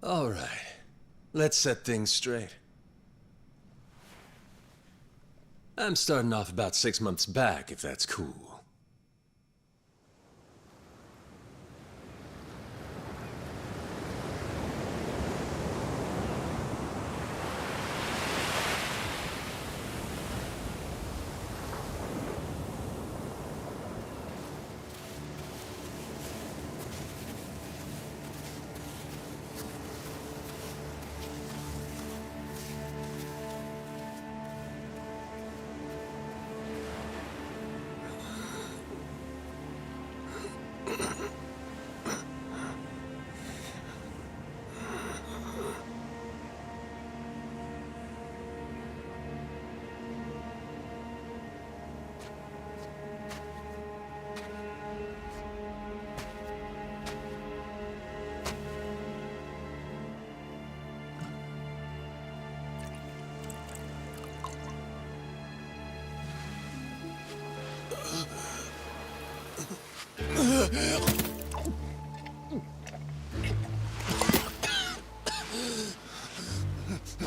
All right. Let's set things straight. I'm starting off about 6 months back, if that's cool.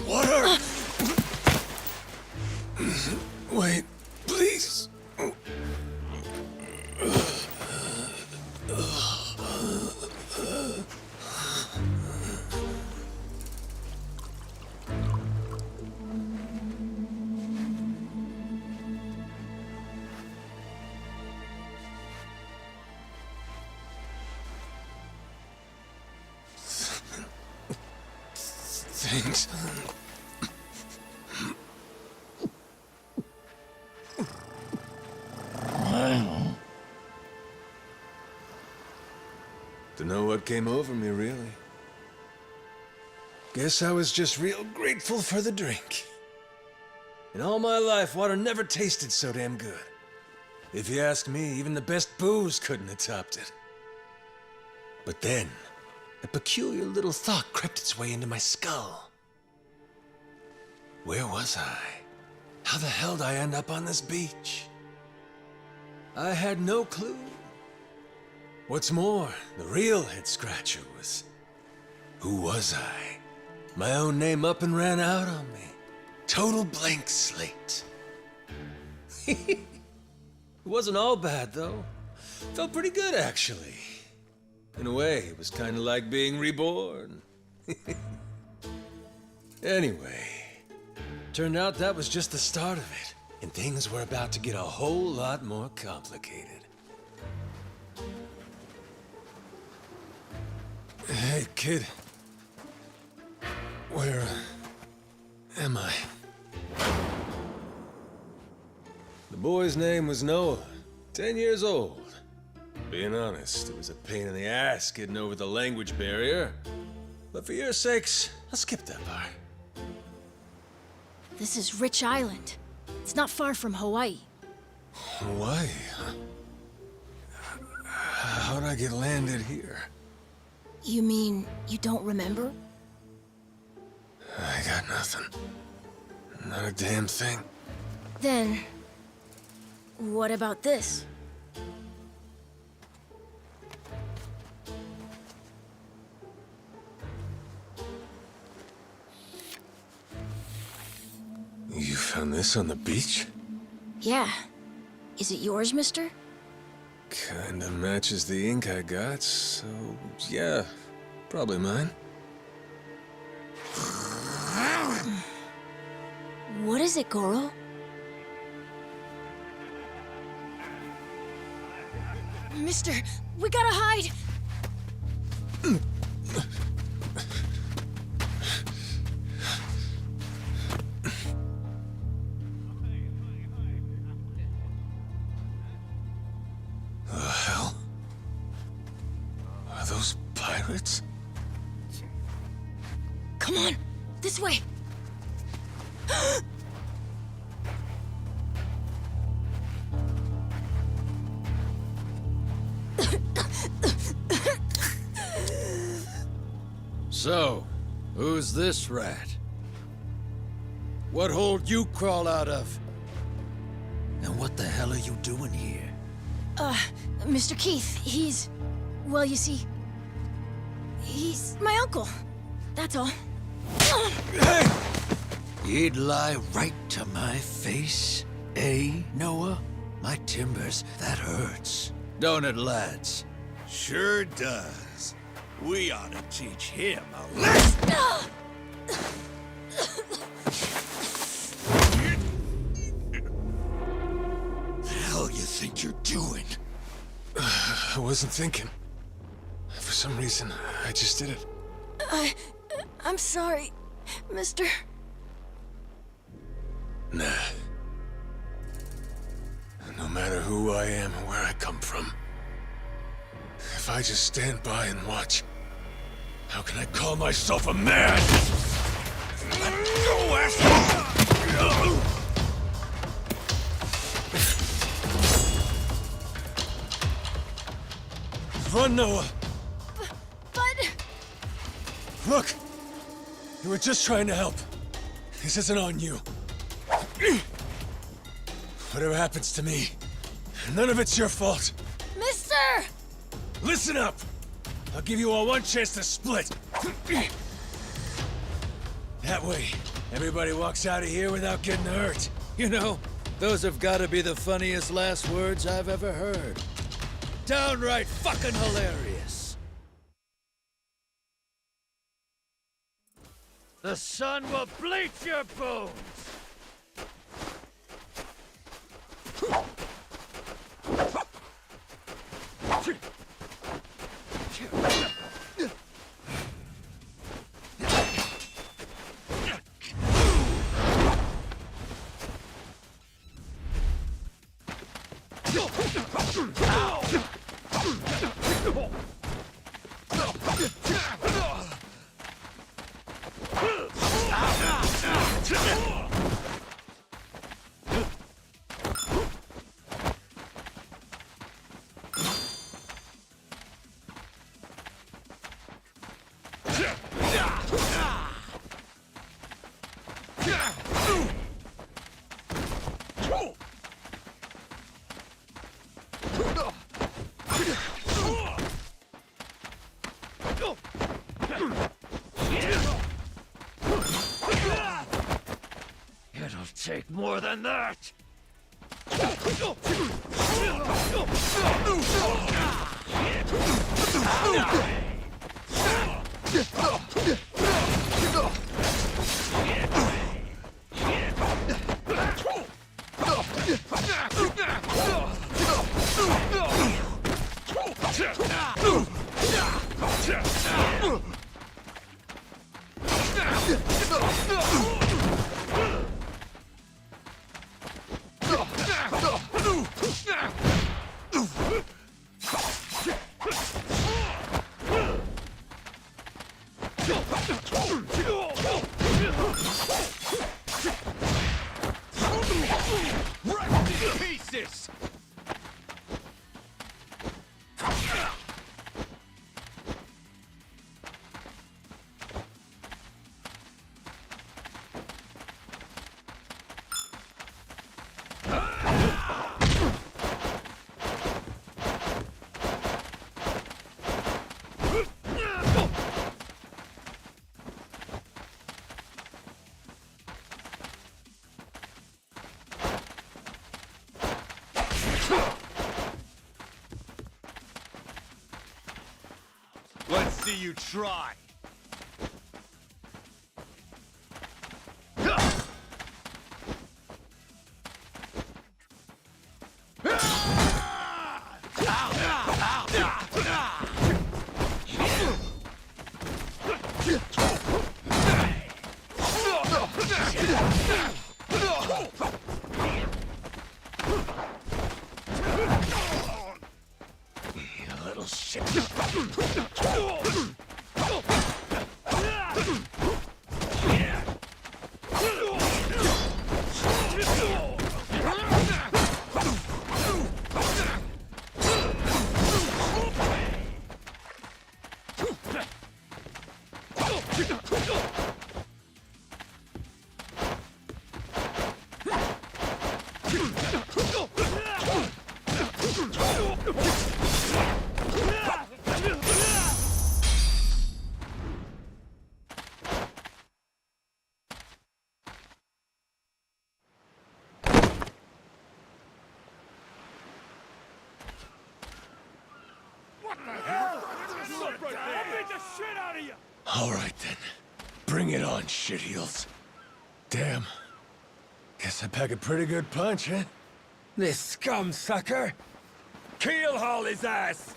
Water! Wait, please. Thanks. Dunno what came over me, really. Guess I was just real grateful for the drink. In all my life, water never tasted so damn good. If you ask me, even the best booze couldn't have topped it. But then, a peculiar little thought crept its way into my skull. Where was I? How the hell did I end up on this beach? I had no clue. What's more, the real head-scratcher was, who was I? My own name up and ran out on me. Total blank slate. It wasn't all bad, though. Felt pretty good, actually. In a way, it was kind of like being reborn. Anyway, turned out that was just the start of it, and things were about to get a whole lot more complicated. Hey, kid. Where am I? The boy's name was Noah, 10 years old. Being honest, it was a pain in the ass getting over the language barrier. But for your sakes, I'll skip that part. This is Rich Island. It's not far from Hawaii. Hawaii, huh? How'd I get landed here? You mean you don't remember? I got nothing. Not a damn thing. Then, what about this? You found this on the beach? Yeah. Is it yours, mister? Kinda matches the ink I got, so yeah, probably mine. What is it, Goro? Mister, we gotta hide! The hell? Are those pirates? Come on, this way! So, who's this rat? What hole you crawl out of? And what the hell are you doing here? Mr. Keith, well, you see, he's my uncle. That's all. Hey! You'd lie right to my face, eh, Noah? My timbers, that hurts. Don't it, lads? Sure does. We ought to teach him a lesson. The hell you think you're doing? I wasn't thinking. For some reason, I just did it. I'm sorry, mister. Nah. No matter who I am or where I come from, if I just stand by and watch, how can I call myself a man? Let go, asshole! Run, Noah! But... Look! You were just trying to help. This isn't on you. Whatever happens to me, none of it's your fault. Mister! Listen up! I'll give you all one chance to split. That way, everybody walks out of here without getting hurt. You know, those have got to be the funniest last words I've ever heard. Downright fucking hilarious. The sun will bleach your bones. It'll take more than that. Pieces! Let's see you try. You little shit. All right then. Bring it on, shitheels. Damn. Guess I pack a pretty good punch, huh? This scum sucker! Keel haul his ass!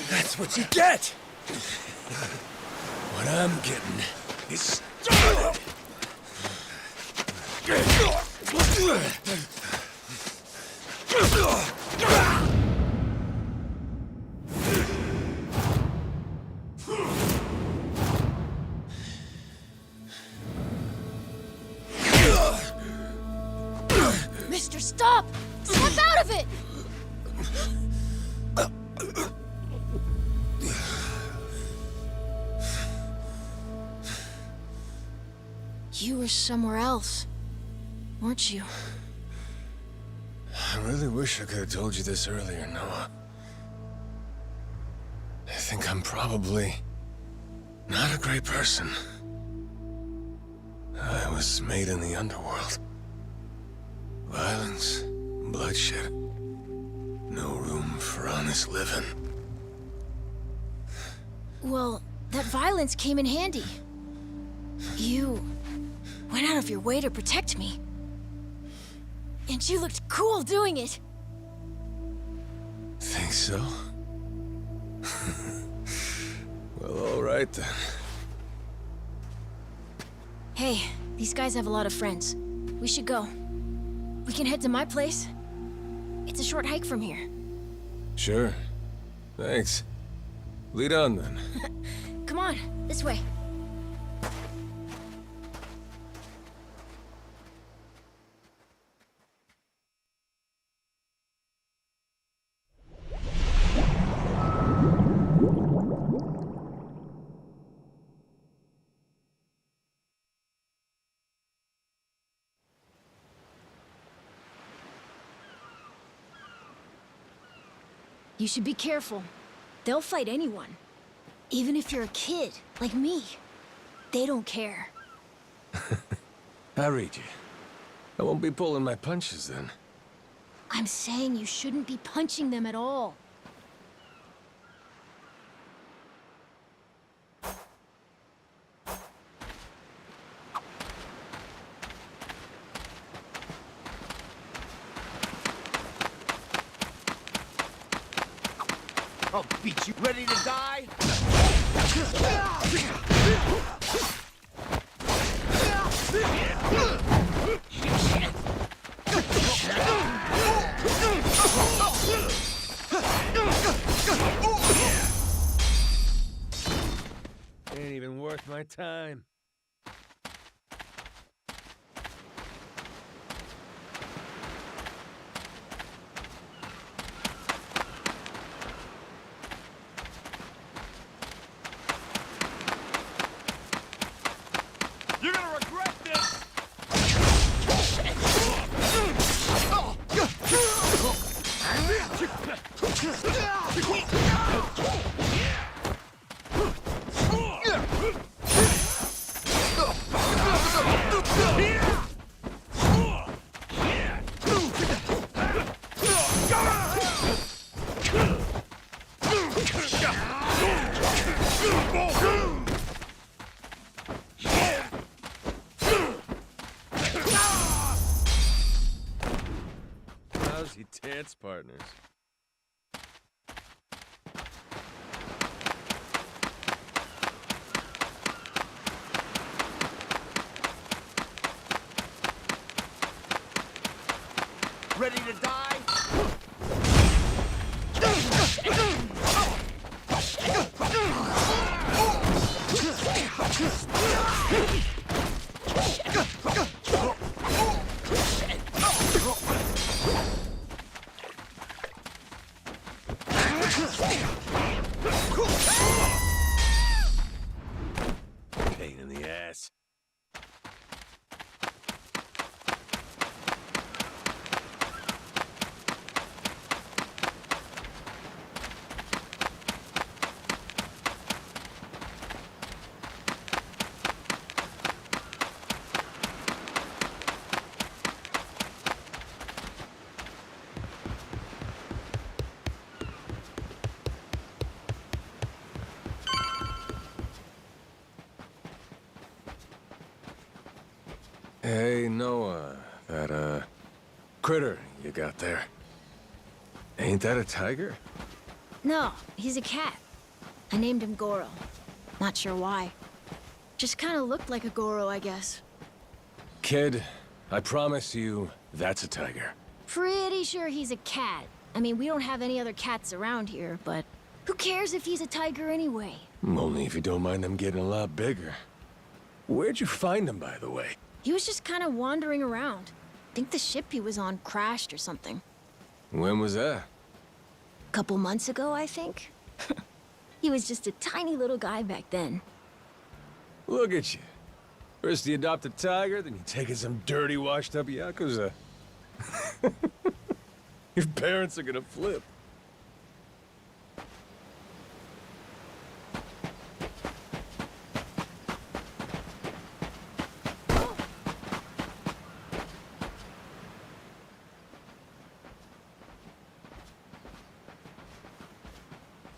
That's what you get! What I'm getting is started! Mister, stop! Snap out of it! You were somewhere else, weren't you? I really wish I could have told you this earlier, Noah. I think I'm probably not a great person. I was made in the underworld. Violence, bloodshed. No room for honest living. Well, that violence came in handy. You went out of your way to protect me. And you looked cool doing it. Think so? Well, all right then. Hey, these guys have a lot of friends. We should go. We can head to my place. It's a short hike from here. Sure. Thanks. Lead on then. Come on, this way. You should be careful. They'll fight anyone. Even if you're a kid, like me. They don't care. I read you. I won't be pulling my punches then. I'm saying you shouldn't be punching them at all. I'll beat you. Ready to die? Ain't even worth my time. You're gonna regret this! Lousy dance partners. Ready to die? Pain in the ass. Hey, Noah, that, critter you got there. Ain't that a tiger? No, he's a cat. I named him Goro. Not sure why. Just kind of looked like a Goro, I guess. Kid, I promise you, that's a tiger. Pretty sure he's a cat. I mean, we don't have any other cats around here, but who cares if he's a tiger anyway? Only if you don't mind them getting a lot bigger. Where'd you find him, by the way? He was just kind of wandering around. Think the ship he was on crashed or something. When was that? Couple months ago, I think. He was just a tiny little guy back then. Look at you. First you adopt a tiger, then you take in some dirty, washed-up Yakuza. Your parents are gonna flip.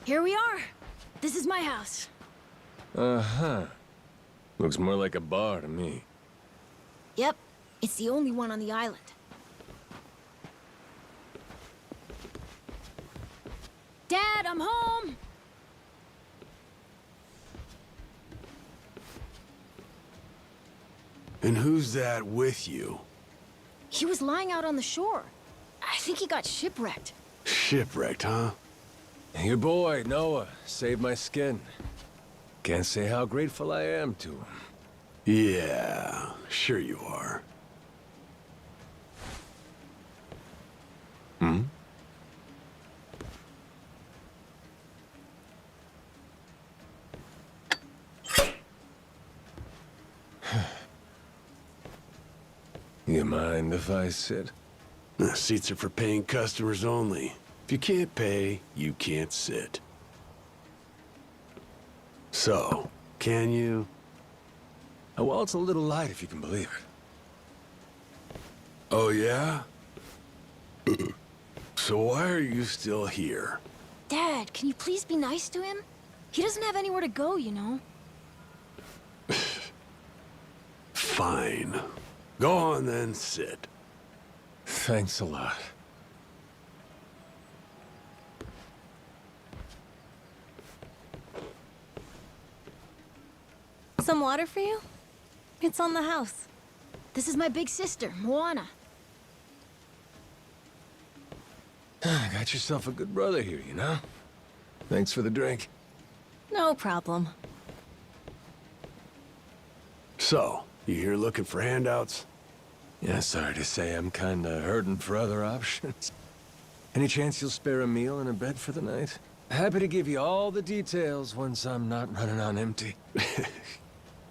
Here we are. This is my house. Uh-huh. Looks more like a bar to me. Yep, it's the only one on the island. Dad, I'm home! And who's that with you? He was lying out on the shore. I think he got shipwrecked. Shipwrecked, huh? Your boy, Noah, saved my skin. Can't say how grateful I am to him. Yeah, sure you are. Hmm? You mind if I sit? The seats are for paying customers only. If you can't pay, you can't sit. So, can you? Oh, well, it's a little light if you can believe it. Oh, yeah? So why are you still here? Dad, can you please be nice to him? He doesn't have anywhere to go, you know. Fine. Go on then, sit. Thanks a lot. Some water for you? It's on the house. This is my big sister, Moana. Got yourself a good brother here, you know? Thanks for the drink. No problem. So, you here looking for handouts? Yeah, sorry to say I'm kinda hurting for other options. Any chance you'll spare a meal and a bed for the night? Happy to give you all the details once I'm not running on empty.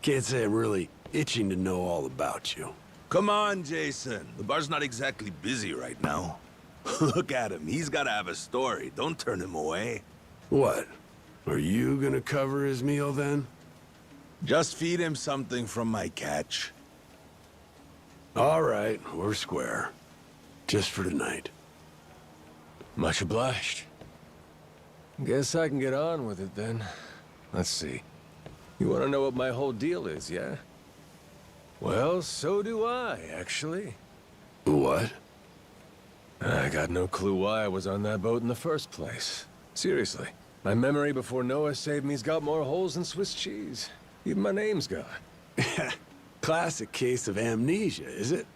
Can't say I'm really itching to know all about you. Come on, Jason. The bar's not exactly busy right now. Look at him. He's gotta have a story. Don't turn him away. What? Are you gonna cover his meal then? Just feed him something from my catch. All right, we're square. Just for tonight. Much obliged. Guess I can get on with it then. Let's see. You want to know what my whole deal is, yeah? Well, so do I, actually. What? I got no clue why I was on that boat in the first place. Seriously. My memory before Noah saved me's got more holes than Swiss cheese. Even my name's gone. Classic case of amnesia, is it?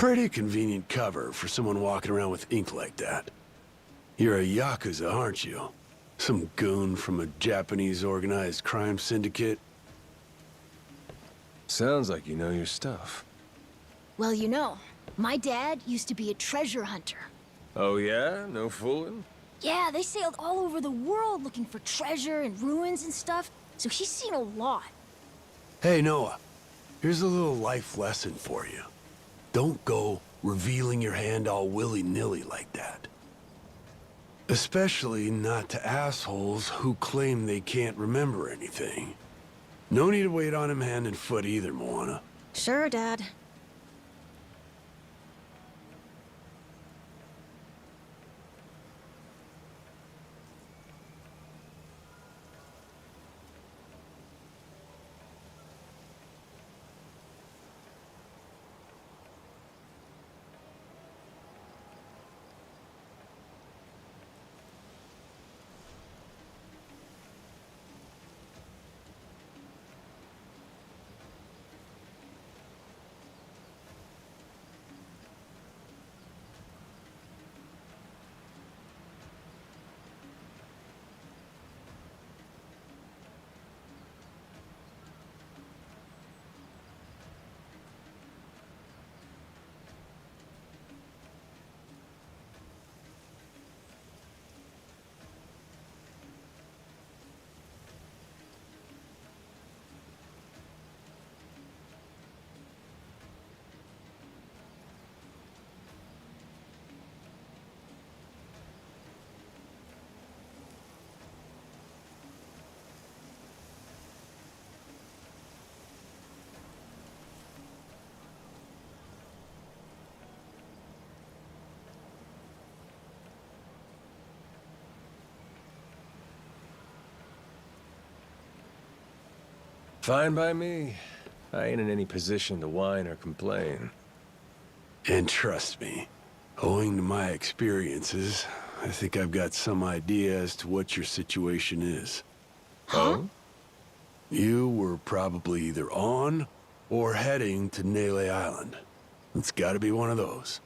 Pretty convenient cover for someone walking around with ink like that. You're a Yakuza, aren't you? Some goon from a Japanese organized crime syndicate? Sounds like you know your stuff. Well, you know, my dad used to be a treasure hunter. Oh yeah? No fooling? Yeah, they sailed all over the world looking for treasure and ruins and stuff, so he's seen a lot. Hey, Noah. Here's a little life lesson for you. Don't go revealing your hand all willy-nilly like that. Especially not to assholes who claim they can't remember anything. No need to wait on him hand and foot either, Moana. Sure, Dad. Fine by me. I ain't in any position to whine or complain. And trust me, owing to my experiences, I think I've got some idea as to what your situation is. Huh? You were probably either on or heading to Nele Island. It's gotta be one of those.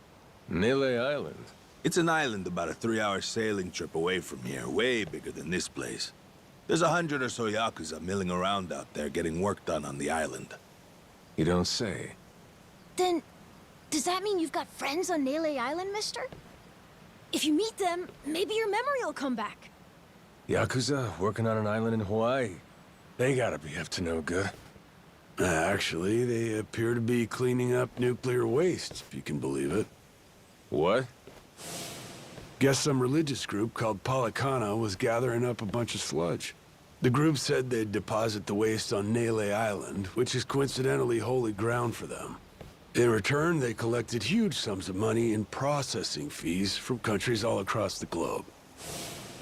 Nele Island? It's an island about a 3-hour sailing trip away from here, way bigger than this place. There's 100 or so Yakuza milling around out there getting work done on the island. You don't say. Then, does that mean you've got friends on Nele Island, mister? If you meet them, maybe your memory will come back. Yakuza working on an island in Hawaii? They gotta be up to no good. Actually, they appear to be cleaning up nuclear waste, if you can believe it. What? Guess some religious group called Policana was gathering up a bunch of sludge. The group said they'd deposit the waste on Nele Island, which is coincidentally holy ground for them. In return, they collected huge sums of money in processing fees from countries all across the globe.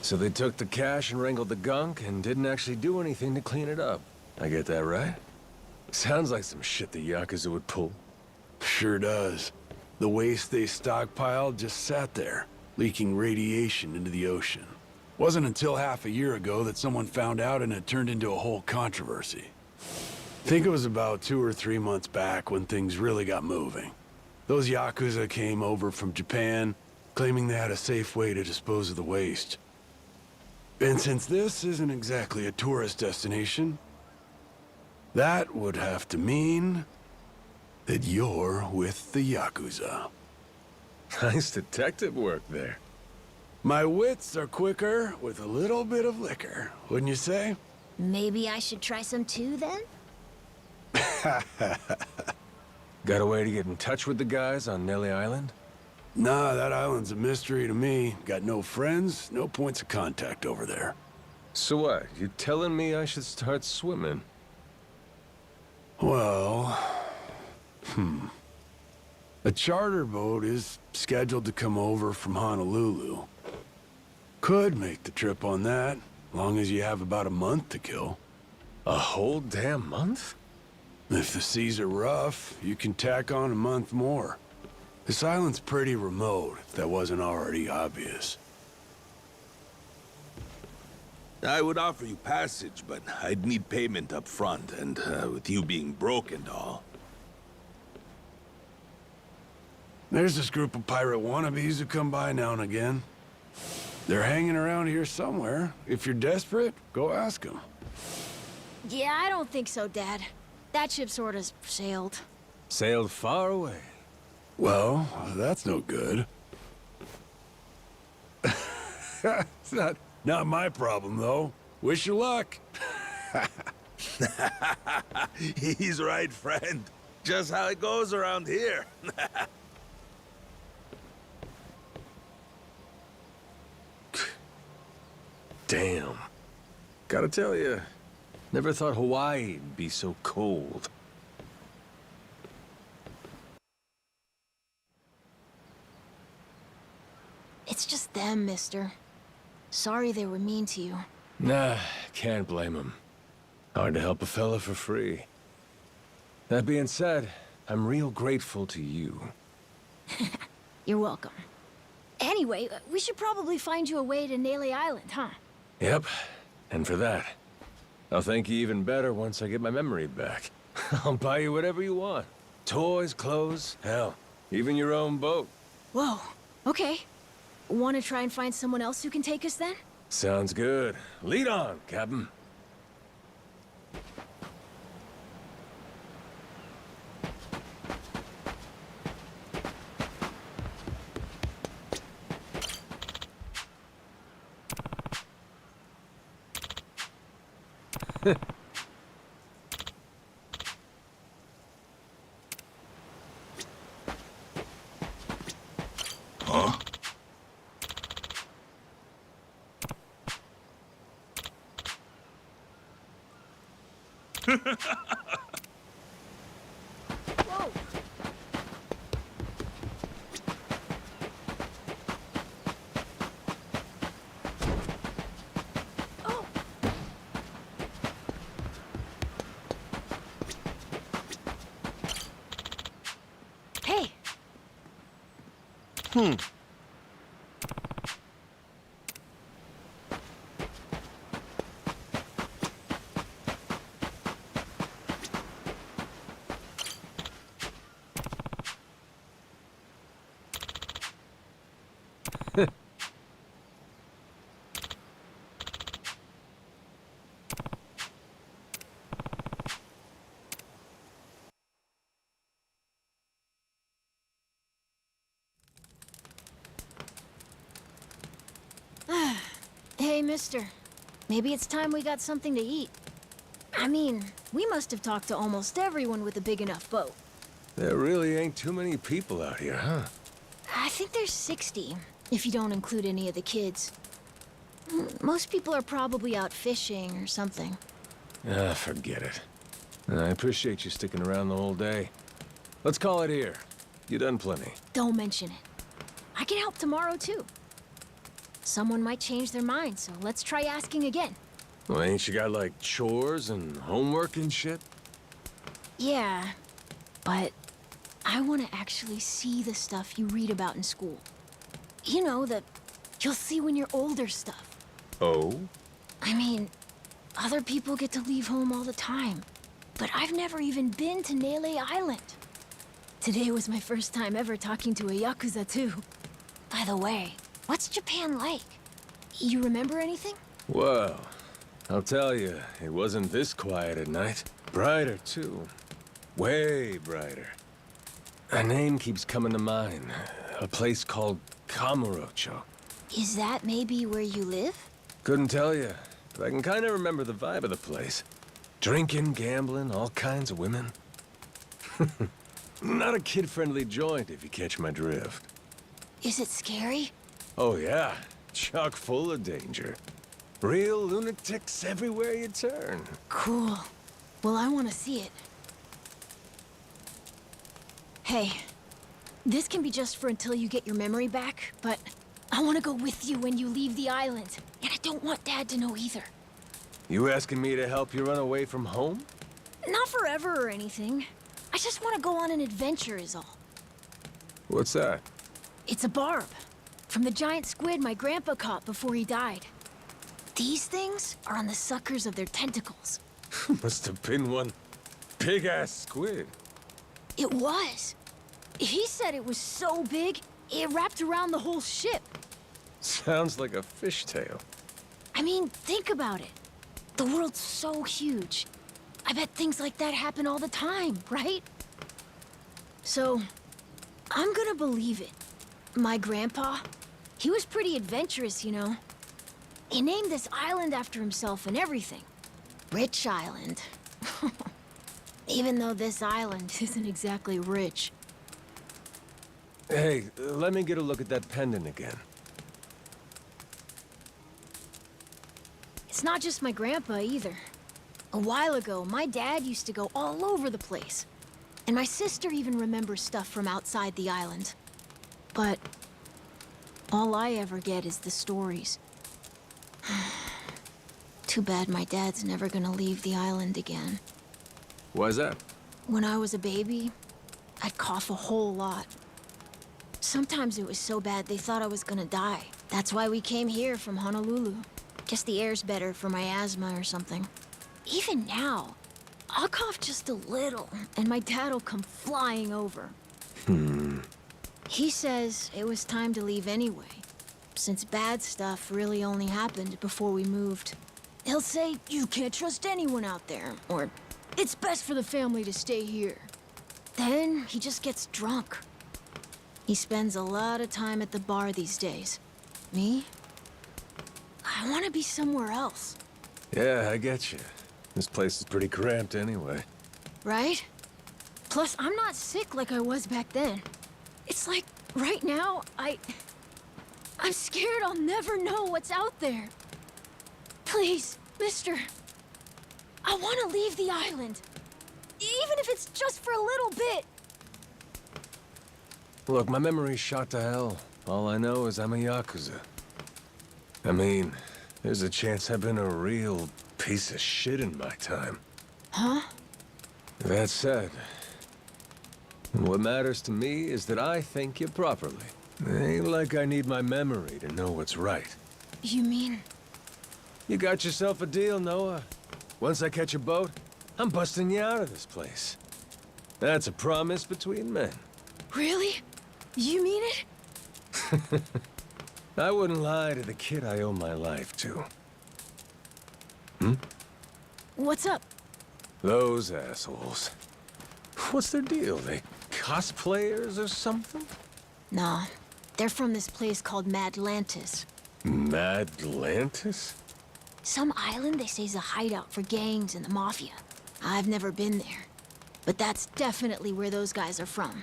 So they took the cash and wrangled the gunk and didn't actually do anything to clean it up. I get that right? Sounds like some shit the Yakuza would pull. Sure does. The waste they stockpiled just sat there, leaking radiation into the ocean. Wasn't until half a year ago that someone found out and it turned into a whole controversy. Think it was about 2 or 3 months back when things really got moving. Those Yakuza came over from Japan, claiming they had a safe way to dispose of the waste. And since this isn't exactly a tourist destination, that would have to mean that you're with the Yakuza. Nice detective work there. My wits are quicker with a little bit of liquor, wouldn't you say? Maybe I should try some too, then? Got a way to get in touch with the guys on Nele Island? Nah, that island's a mystery to me. Got no friends, no points of contact over there. So what? You telling me I should start swimming? Well... A charter boat is scheduled to come over from Honolulu. Could make the trip on that, long as you have about a month to kill. A whole damn month? If the seas are rough, you can tack on a month more. This island's pretty remote, if that wasn't already obvious. I would offer you passage, but I'd need payment up front, and with you being broke and all. There's this group of pirate wannabes who come by now and again. They're hanging around here somewhere. If you're desperate, go ask them. Yeah, I don't think so, Dad. That ship sort of sailed. Sailed far away. Well, that's no good. It's not my problem, though. Wish you luck. He's right, friend. Just how it goes around here. Damn. Gotta tell you, never thought Hawaii'd be so cold. It's just them, mister. Sorry they were mean to you. Nah, can't blame him. Hard to help a fella for free. That being said, I'm real grateful to you. You're welcome. Anyway, we should probably find you a way to Nele Island, huh? Yep, and for that, I'll thank you even better once I get my memory back. I'll buy you whatever you want. Toys, clothes, hell, even your own boat. Whoa, okay. Want to try and find someone else who can take us then? Sounds good. Lead on, Captain. Huh? Whoa! Oh! Hey! Hey, mister. Maybe it's time we got something to eat. I mean, we must have talked to almost everyone with a big enough boat. There really ain't too many people out here, huh? I think there's 60, if you don't include any of the kids. Most people are probably out fishing or something. Ah, forget it. I appreciate you sticking around the whole day. Let's call it here. You done plenty. Don't mention it. I can help tomorrow, too. Someone might change their mind, so let's try asking again. Well, ain't you got, like, chores and homework and shit? Yeah, but I want to actually see the stuff you read about in school. You know, the you'll see when you're older stuff. Oh? I mean, other people get to leave home all the time, but I've never even been to Nele Island. Today was my first time ever talking to a Yakuza, too. By the way, what's Japan like? You remember anything? Well, I'll tell you, it wasn't this quiet at night. Brighter, too. Way brighter. A name keeps coming to mind. A place called Kamurocho. Is that maybe where you live? Couldn't tell you, but I can kind of remember the vibe of the place. Drinking, gambling, all kinds of women. Not a kid-friendly joint, if you catch my drift. Is it scary? Oh yeah, chock full of danger. Real lunatics everywhere you turn. Cool. Well, I want to see it. Hey, this can be just for until you get your memory back, but I want to go with you when you leave the island. And I don't want Dad to know either. You asking me to help you run away from home? Not forever or anything. I just want to go on an adventure is all. What's that? It's a barb. From the giant squid my grandpa caught before he died. These things are on the suckers of their tentacles. Must have been one big-ass squid. It was. He said it was so big, it wrapped around the whole ship. Sounds like a fishtail. I mean, think about it. The world's so huge. I bet things like that happen all the time, right? So, I'm gonna believe it. My grandpa, he was pretty adventurous, you know. He named this island after himself and everything. Rich Island. Even though this island isn't exactly rich. Hey, let me get a look at that pendant again. It's not just my grandpa either. A while ago, my dad used to go all over the place. And my sister even remembers stuff from outside the island. But all I ever get is the stories. Too bad my dad's never gonna leave the island again. Why's that? When I was a baby, I'd cough a whole lot. Sometimes it was so bad they thought I was gonna die. That's why we came here from Honolulu. Guess the air's better for my asthma or something. Even now, I'll cough just a little, and my dad'll come flying over. He says it was time to leave anyway, since bad stuff really only happened before we moved. He'll say, you can't trust anyone out there, or it's best for the family to stay here. Then he just gets drunk. He spends a lot of time at the bar these days. Me? I want to be somewhere else. Yeah, I get you. This place is pretty cramped anyway. Right? Plus, I'm not sick like I was back then. It's like, right now, I'm scared I'll never know what's out there. Please, mister. I want to leave the island. Even if it's just for a little bit. Look, my memory's shot to hell. All I know is I'm a Yakuza. I mean, there's a chance I've been a real piece of shit in my time. Huh? That said, what matters to me is that I think you properly. Ain't like I need my memory to know what's right. You mean? You got yourself a deal, Noah. Once I catch a boat, I'm busting you out of this place. That's a promise between men. Really? You mean it? I wouldn't lie to the kid I owe my life to. What's up? Those assholes. What's their deal? They cosplayers or something? Nah, they're from this place called Madlantis. Madlantis? Some island they say's a hideout for gangs and the mafia. I've never been there. But that's definitely where those guys are from.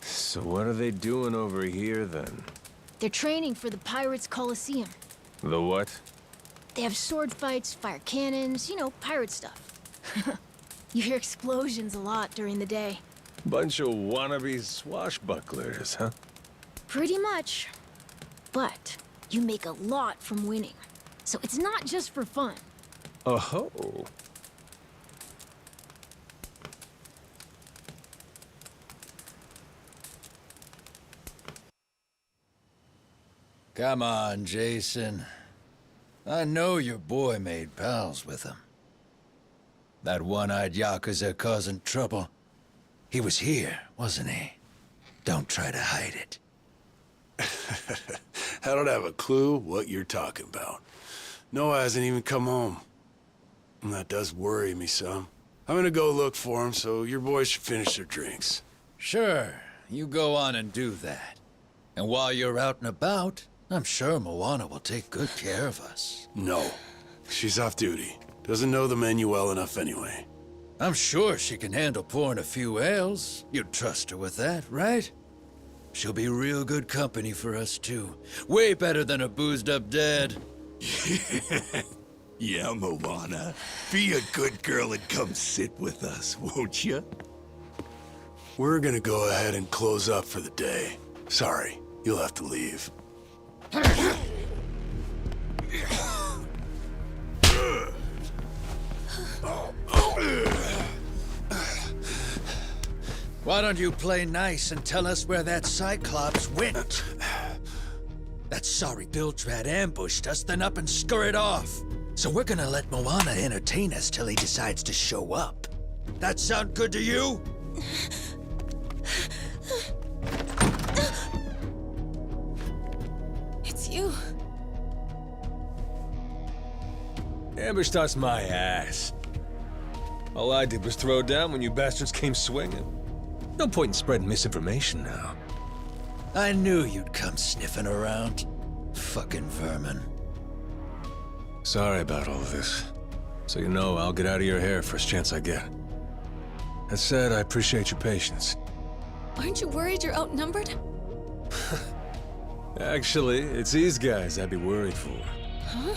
So what are they doing over here, then? They're training for the Pirates Coliseum. The what? They have sword fights, fire cannons, you know, pirate stuff. You hear explosions a lot during the day. Bunch of wannabe swashbucklers, huh? Pretty much. But you make a lot from winning. So it's not just for fun. Oh-ho. Come on, Jason. I know your boy made pals with him. That one-eyed Yakuza causing trouble. He was here, wasn't he? Don't try to hide it. I don't have a clue what you're talking about. Noah hasn't even come home. And that does worry me some. I'm gonna go look for him, so your boys should finish their drinks. Sure, you go on and do that. And while you're out and about, I'm sure Moana will take good care of us. No. She's off duty. Doesn't know the menu well enough anyway. I'm sure she can handle pouring a few ales. You'd trust her with that, right? She'll be real good company for us, too. Way better than a boozed-up dad. Yeah, Moana. Be a good girl and come sit with us, won't you? We're gonna go ahead and close up for the day. Sorry, you'll have to leave. Why don't you play nice and tell us where that Cyclops went? That sorry Bildrat ambushed us, then up and scurried off. So we're gonna let Moana entertain us till he decides to show up. That sound good to you? Ambush starts my ass. All I did was throw down when you bastards came swinging. No point in spreading misinformation now. I knew you'd come sniffing around. Fucking vermin. Sorry about all of this. So you know, I'll get out of your hair first chance I get. That said, I appreciate your patience. Aren't you worried you're outnumbered? Actually, it's these guys I'd be worried for. Huh?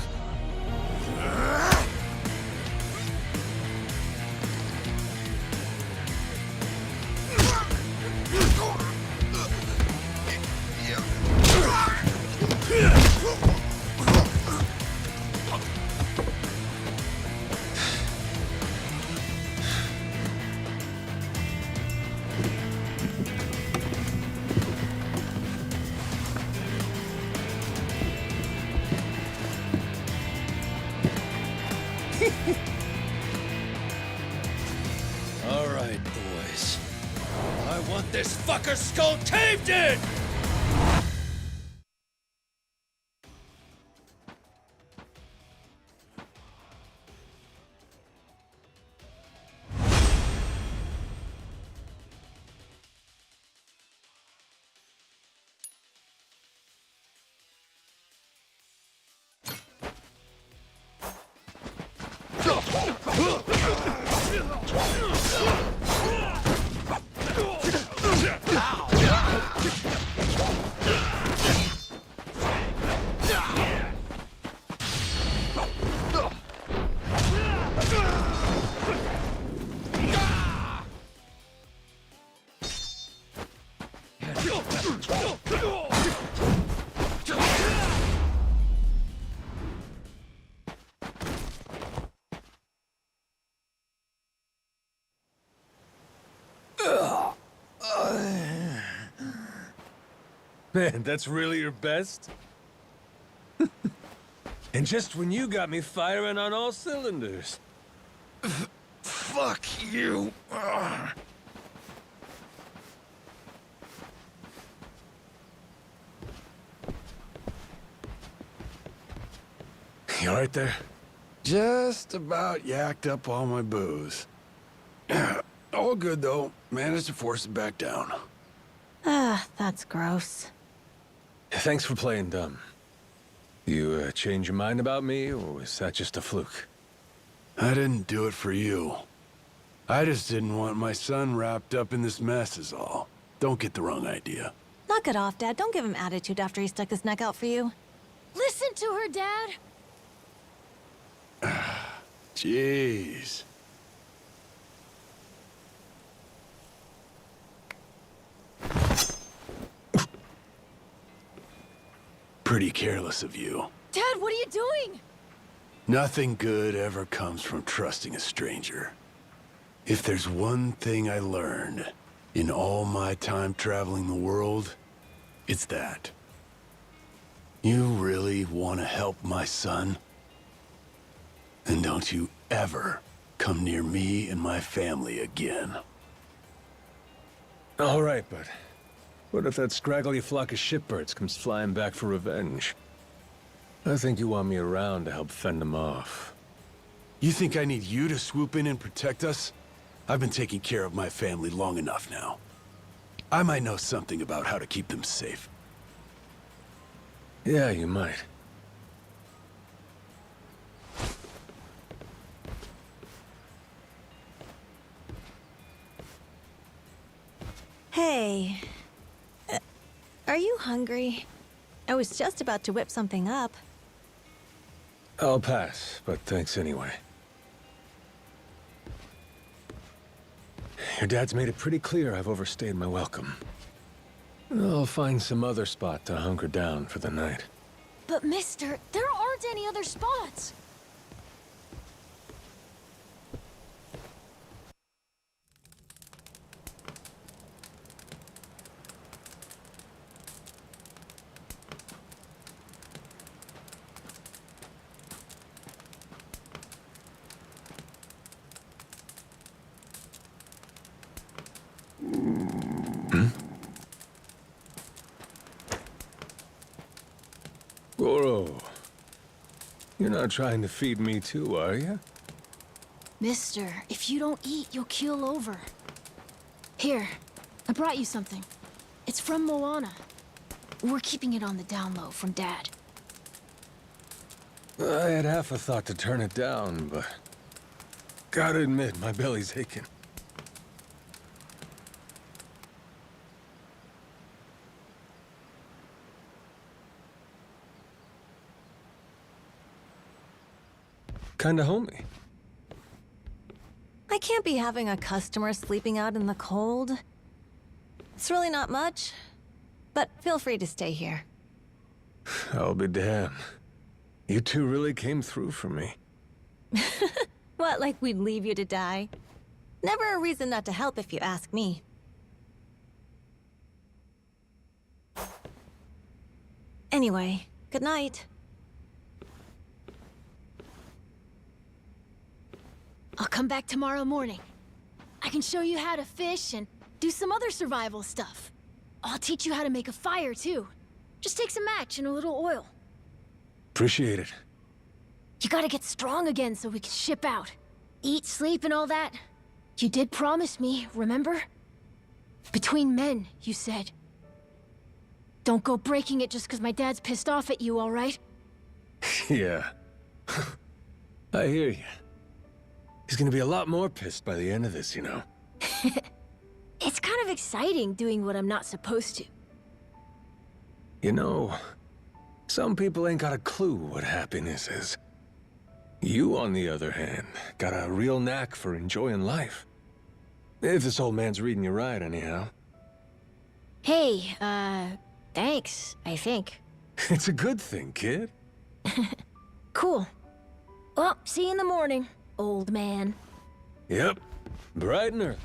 All right, boys. I want this fucker's skull caved in! Man, that's really your best? And just when you got me firing on all cylinders. Fuck you! You all right there? Just about yacked up all my booze. All good, though. Managed to force it back down. Ah, that's gross. Thanks for playing dumb. You change your mind about me, or was that just a fluke? I didn't do it for you. I just didn't want my son wrapped up in this mess is all. Don't get the wrong idea. Knock it off, Dad. Don't give him attitude after he stuck his neck out for you. Listen to her, Dad. Jeez. Pretty careless of you. Dad, what are you doing? Nothing good ever comes from trusting a stranger. If there's one thing I learned in all my time traveling the world, it's that. You really want to help my son? Then don't you ever come near me and my family again. All right, but what if that scraggly flock of shitbirds comes flying back for revenge? I think you want me around to help fend them off. You think I need you to swoop in and protect us? I've been taking care of my family long enough now. I might know something about how to keep them safe. Yeah, you might. Hey. Are you hungry? I was just about to whip something up. I'll pass, but thanks anyway. Your dad's made it pretty clear I've overstayed my welcome. I'll find some other spot to hunker down for the night. But mister, there aren't any other spots. You're not trying to feed me too, are you? Mister, if you don't eat, you'll keel over. Here, I brought you something. It's from Moana. We're keeping it on the down low from Dad. I had half a thought to turn it down, but... gotta admit, my belly's aching. Kinda homey. I can't be having a customer sleeping out in the cold. It's really not much, but feel free to stay here. I'll be damned. You two really came through for me. What, like we'd leave you to die? Never a reason not to help if you ask me. Anyway, good night. I'll come back tomorrow morning. I can show you how to fish and do some other survival stuff. I'll teach you how to make a fire, too. Just takes a match and a little oil. Appreciate it. You gotta get strong again so we can ship out. Eat, sleep, and all that. You did promise me, remember? Between men, you said. Don't go breaking it just because my dad's pissed off at you, all right? Yeah. I hear you. He's gonna be a lot more pissed by the end of this, you know. It's kind of exciting doing what I'm not supposed to. You know, some people ain't got a clue what happiness is. You, on the other hand, got a real knack for enjoying life. If this old man's reading you right, anyhow. Hey, thanks, I think. It's a good thing, kid. Cool. Well, see you in the morning, old man. Yep, bright and early.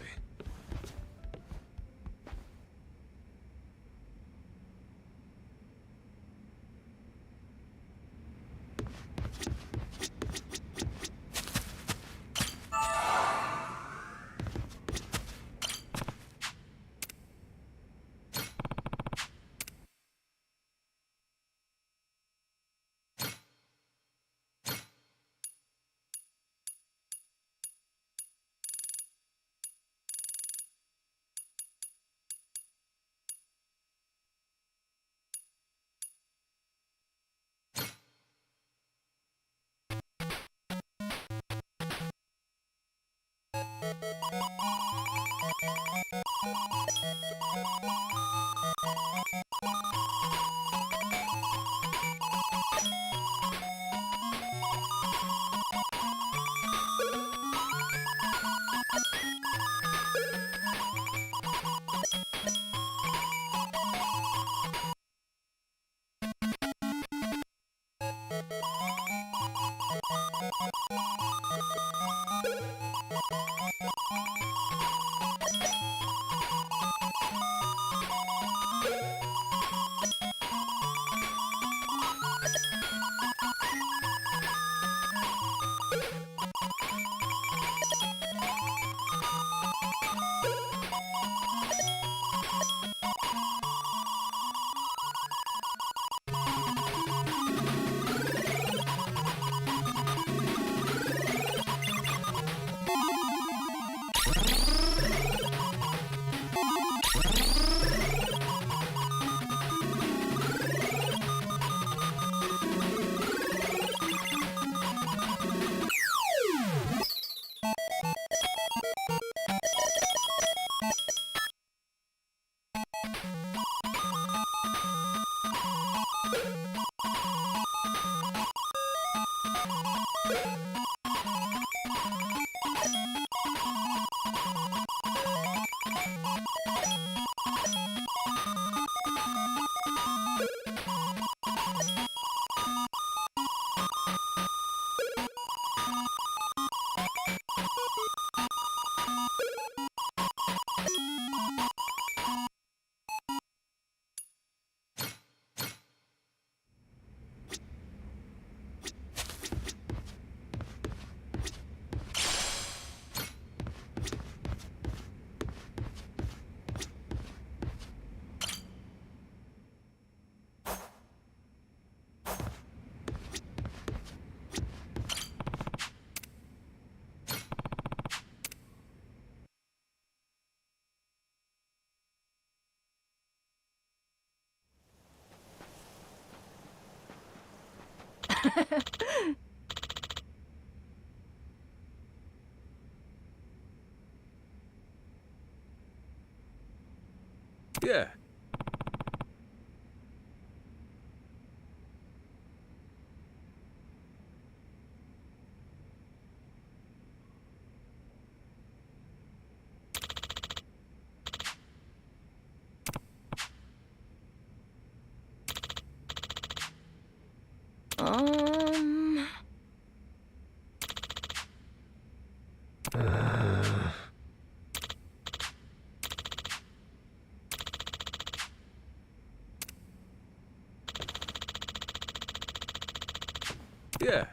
Yeah. Um... Yeah.